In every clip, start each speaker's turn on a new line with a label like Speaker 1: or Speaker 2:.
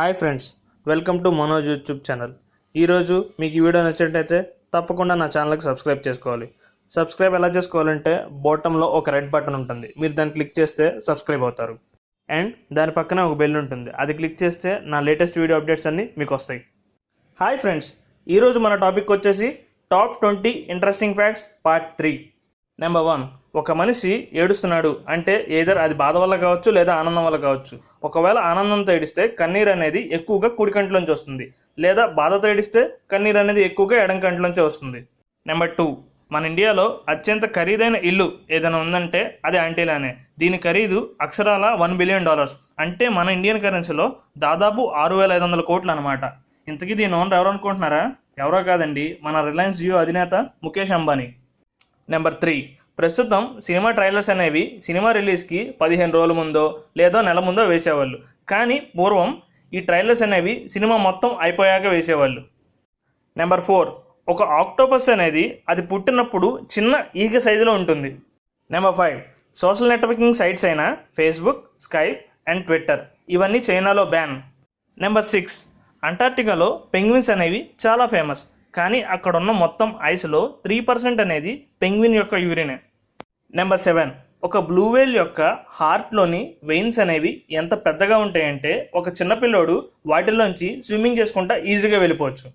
Speaker 1: Hi friends, welcome to Manoj YouTube channel. ఈరోజు మీకు ఈ వీడియో నచ్చినట్టయితే తప్పకుండా నా ఛానల్కి సబ్స్క్రైబ్ చేసుకోవాలి. సబ్స్క్రైబ్ ఎలా చేసుకోవాలంటే బాటంలో ఒక రెడ్ బటన్ ఉంటుంది, మీరు దాన్ని క్లిక్ చేస్తే సబ్స్క్రైబ్ అవుతారు. అండ్ దాని పక్కన ఒక బెల్ ఉంటుంది, అది క్లిక్ చేస్తే నా లేటెస్ట్ వీడియో అప్డేట్స్ అన్నీ మీకు వస్తాయి. హాయ్ ఫ్రెండ్స్, ఈరోజు మన టాపిక్ వచ్చేసి top 20 interesting facts part 3. Number 1, ఒక మనిషి ఏడుస్తున్నాడు అంటే ఏదర్ అది బాధ వల్ల కావచ్చు లేదా ఆనందం వల్ల కావచ్చు. ఒకవేళ ఆనందంతో ఏడిస్తే కన్నీరు అనేది ఎక్కువగా కుడి కంట్లోంచి వస్తుంది, లేదా బాధతో ఏడిస్తే కన్నీరు అనేది ఎక్కువగా ఎడం కంట్లోంచి వస్తుంది. నెంబర్ 2, మన ఇండియాలో అత్యంత ఖరీదైన ఇల్లు ఏదైనా ఉందంటే అది ఆంటీలానే. దీని ఖరీదు అక్షరాల $1 బిలియన్, అంటే మన ఇండియన్ కరెన్సీలో దాదాపు 6,500 కోట్లు అనమాట. ఇంతకీ దీని ఓనర్ ఎవరు అనుకుంటున్నారా? ఎవరో కాదండి, మన రిలయన్స్ జియో అధినేత ముఖేష్ అంబానీ. నెంబర్ 3, ప్రస్తుతం సినిమా ట్రైలర్స్ అనేవి సినిమా రిలీజ్కి 15 రోజుల ముందో లేదా నెల ముందో వేసేవాళ్ళు. కానీ పూర్వం ఈ ట్రైలర్స్ అనేవి సినిమా మొత్తం అయిపోయాక వేసేవాళ్ళు. నెంబర్ 4, ఒక ఆక్టోపస్ అనేది అది పుట్టినప్పుడు చిన్న ఈగ సైజులో ఉంటుంది. నెంబర్ 5, సోషల్ నెట్వర్కింగ్ సైట్స్ అయిన ఫేస్బుక్, స్కైప్ అండ్ ట్విట్టర్ ఇవన్నీ చైనాలో బ్యాన్. నెంబర్ 6, అంటార్క్టికాలో పెంగ్విన్స్ అనేవి చాలా ఫేమస్, కానీ అక్కడున్న మొత్తం ఐస్లో 3% అనేది పెంగ్విన్ యొక్క యూరినే. నెంబర్ 7, ఒక బ్లూ వేల్ యొక్క హార్ట్లోని వెయిన్స్ అనేవి ఎంత పెద్దగా ఉంటాయంటే ఒక చిన్నపిల్లోడు వాటిల్లోంచి స్విమ్మింగ్ చేసుకుంటా ఈజీగా వెళ్ళిపోవచ్చు.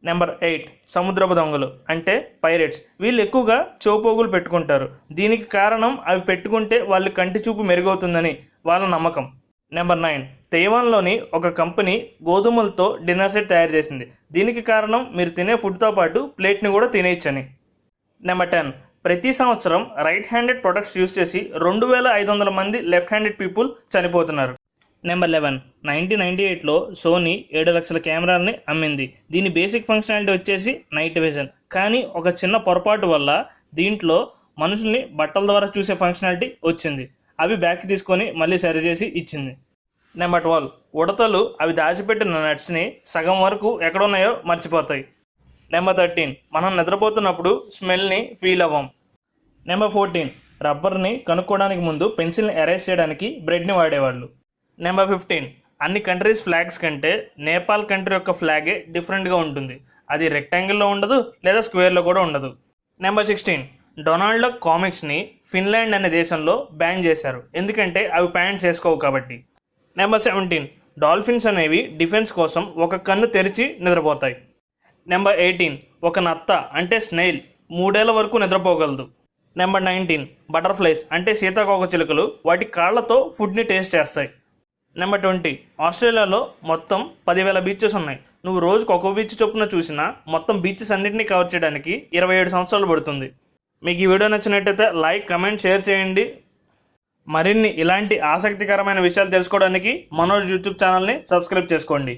Speaker 1: నెంబర్ 8, సముద్రపు దొంగలు అంటే పైరేట్స్. వీళ్ళు ఎక్కువగా చోపోగులు పెట్టుకుంటారు. దీనికి కారణం అవి పెట్టుకుంటే వాళ్ళ కంటి చూపు మెరుగవుతుందని వాళ్ళ నమ్మకం. నెంబర్ 9, తైవాన్లోని ఒక కంపెనీ గోధుమలతో డిన్నర్ సెట్ తయారు చేసింది. దీనికి కారణం మీరు తినే ఫుడ్తో పాటు ప్లేట్ని కూడా తినేయచ్చని. నెంబర్ 10, ప్రతి సంవత్సరం రైట్ హ్యాండెడ్ ప్రొడక్ట్స్ యూజ్ చేసి 2,500 మంది లెఫ్ట్ హ్యాండెడ్ పీపుల్ చనిపోతున్నారు. నెంబర్ 11, 1998లో సోనీ 7 లక్షల కెమెరాలని అమ్మింది. దీని బేసిక్ ఫంక్షనాలిటీ వచ్చేసి నైట్ విజన్, కానీ ఒక చిన్న పొరపాటు వల్ల దీంట్లో మనుషుల్ని బట్టల ద్వారా చూసే ఫంక్షనాలిటీ వచ్చింది. అవి బ్యాక్ తీసుకొని మళ్ళీ సరిచేసి ఇచ్చింది. నెంబర్ 12, ఉడతలు అవి దాచిపెట్టిన నట్స్ని సగం వరకు ఎక్కడున్నాయో మర్చిపోతాయి. నెంబర్ 13, మనం నిద్రపోతున్నప్పుడు స్మెల్ని ఫీల్ అవ్వం. నెంబర్ 14, రబ్బర్ని కనుక్కోవడానికి ముందు పెన్సిల్ని ఎరేజ్ చేయడానికి బ్రెడ్ని వాడేవాళ్ళు. నెంబర్ 15, అన్ని కంట్రీస్ ఫ్లాగ్స్ కంటే నేపాల్ కంట్రీ యొక్క ఫ్లాగే డిఫరెంట్గా ఉంటుంది. అది రెక్టాంగిల్లో ఉండదు లేదా స్క్వేర్లో కూడా ఉండదు. నెంబర్ 16, డొనాల్డ్ డక్ కామిక్స్ని ఫిన్లాండ్ అనే దేశంలో బ్యాన్ చేశారు, ఎందుకంటే అవి ప్యాంట్స్ వేసుకోవు కాబట్టి. నెంబర్ 17, డాల్ఫిన్స్ అనేవి డిఫెన్స్ కోసం ఒక కన్ను తెరిచి నిద్రపోతాయి. నెంబర్ 18, ఒక నత్త అంటే స్నెయిల్ 3 ఏళ్ల వరకు నిద్రపోగలదు. నెంబర్ 19, బటర్ఫ్లైస్ అంటే సీతాకోకచిలుకలు వాటి కాళ్లతో ఫుడ్ని టేస్ట్ చేస్తాయి. నెంబర్ 20, ఆస్ట్రేలియాలో మొత్తం 10,000 బీచెస్ ఉన్నాయి. నువ్వు రోజుకు ఒక బీచ్ చొప్పున చూసినా మొత్తం బీచెస్ అన్నింటినీ కవర్ చేయడానికి 27 సంవత్సరాలు పడుతుంది. మీకు ఈ వీడియో నచ్చినట్టయితే లైక్, కమెంట్, షేర్ చేయండి. మరిన్ని ఇలాంటి ఆసక్తికరమైన విషయాలు తెలుసుకోవడానికి మనోజ్ యూట్యూబ్ ఛానల్ని సబ్స్క్రైబ్ చేసుకోండి.